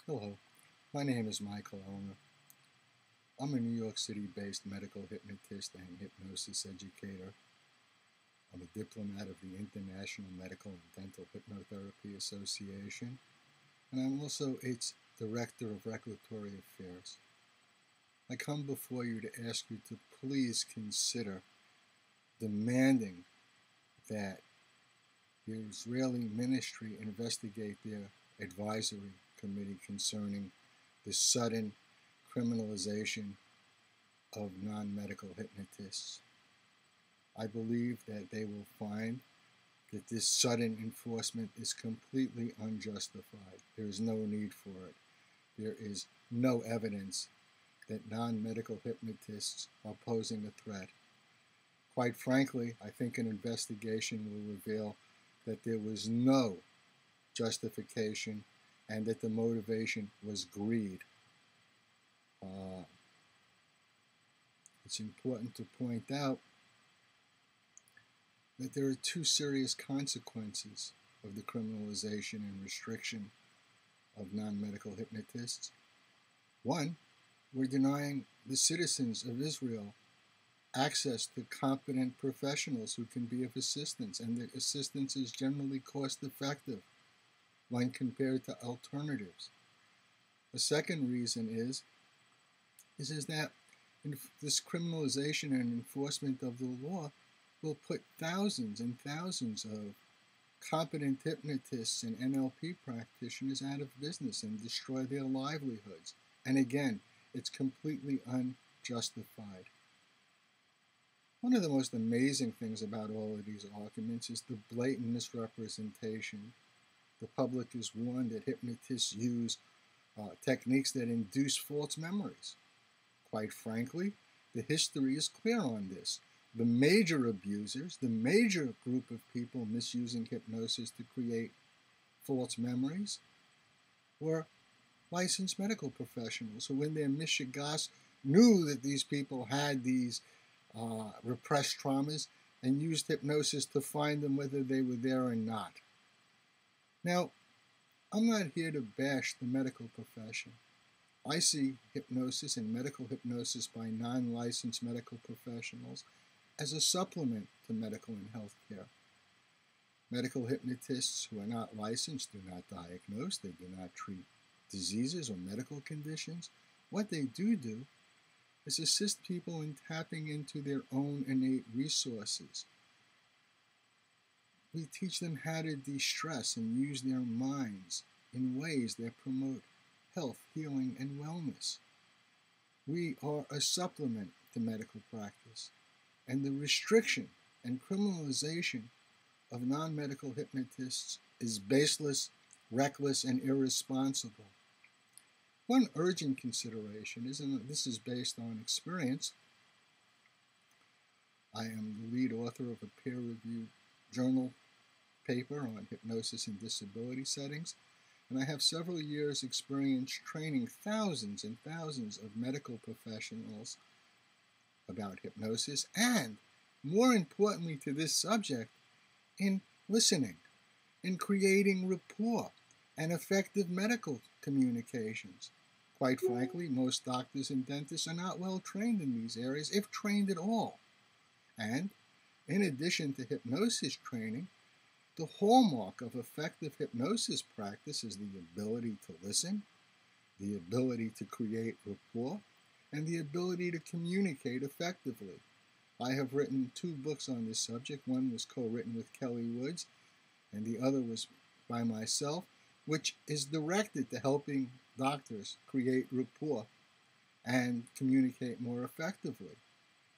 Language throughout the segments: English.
Hello, my name is Michael Elmer. I'm a New York City-based medical hypnotist and hypnosis educator. I'm a diplomat of the International Medical and Dental Hypnotherapy Association, and I'm also its Director of Regulatory Affairs. I come before you to ask you to please consider demanding that the Israeli ministry investigate their advisory committee concerning the sudden criminalization of non-medical hypnotists. I believe that they will find that this sudden enforcement is completely unjustified. There is no need for it. There is no evidence that non-medical hypnotists are posing a threat. Quite frankly, I think an investigation will reveal that there was no justification and that the motivation was greed. It's important to point out that there are two serious consequences of the criminalization and restriction of non-medical hypnotists. One, we're denying the citizens of Israel access to competent professionals who can be of assistance, and the assistance is generally cost-effective when compared to alternatives. The second reason is that this criminalization and enforcement of the law will put thousands and thousands of competent hypnotists and NLP practitioners out of business and destroy their livelihoods. And again, it's completely unjustified. One of the most amazing things about all of these arguments is the blatant misrepresentation. The public is warned that hypnotists use techniques that induce false memories. Quite frankly, the history is clear on this. The major abusers, the major group of people misusing hypnosis to create false memories, were licensed medical professionals who in their mishigas knew that these people had these repressed traumas and used hypnosis to find them whether they were there or not. Now, I'm not here to bash the medical profession. I see hypnosis and medical hypnosis by non-licensed medical professionals as a supplement to medical and health care. Medical hypnotists who are not licensed do not diagnose, they do not treat diseases or medical conditions. What they do is assist people in tapping into their own innate resources. We teach them how to de-stress and use their minds in ways that promote health, healing, and wellness. We are a supplement to medical practice, and the restriction and criminalization of non-medical hypnotists is baseless, reckless, and irresponsible. One urgent consideration is, and this is based on experience, I am the lead author of a peer-reviewed journal paper on hypnosis in disability settings, and I have several years' experience training thousands and thousands of medical professionals about hypnosis, and more importantly to this subject, in listening, in creating rapport and effective medical communications. Quite frankly, most doctors and dentists are not well trained in these areas, if trained at all. And in addition to hypnosis training, the hallmark of effective hypnosis practice is the ability to listen, the ability to create rapport, and the ability to communicate effectively. I have written 2 books on this subject. One was co-written with Kelly Woods, and the other was by myself, which is directed to helping doctors create rapport and communicate more effectively.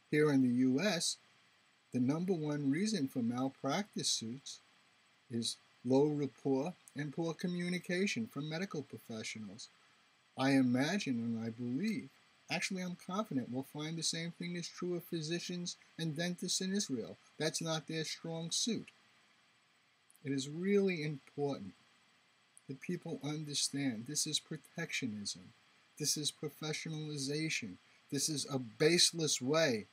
Here in the U.S., the #1 reason for malpractice suits is low rapport and poor communication from medical professionals. I imagine and I believe, actually I'm confident we'll find the same thing is true of physicians and dentists in Israel. That's not their strong suit. It is really important that people understand this is protectionism, this is professionalization, this is a baseless way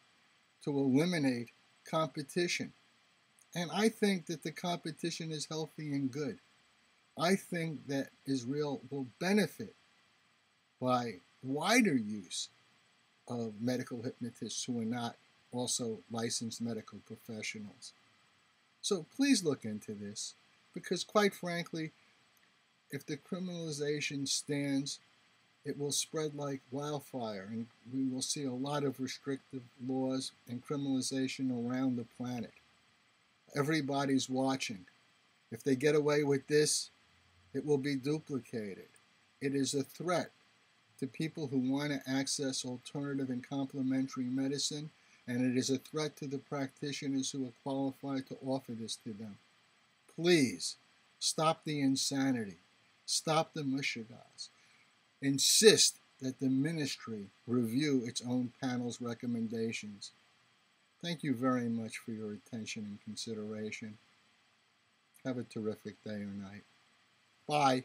to eliminate competition. And I think that the competition is healthy and good. I think that Israel will benefit by wider use of medical hypnotists who are not also licensed medical professionals. So please look into this, because quite frankly, if the criminalization stands, it will spread like wildfire, and we will see a lot of restrictive laws and criminalization around the planet. Everybody's watching. If they get away with this, it will be duplicated. It is a threat to people who want to access alternative and complementary medicine, and it is a threat to the practitioners who are qualified to offer this to them. Please, stop the insanity. Stop the mushigas. Insist that the ministry review its own panel's recommendations. Thank you very much for your attention and consideration. Have a terrific day or night. Bye.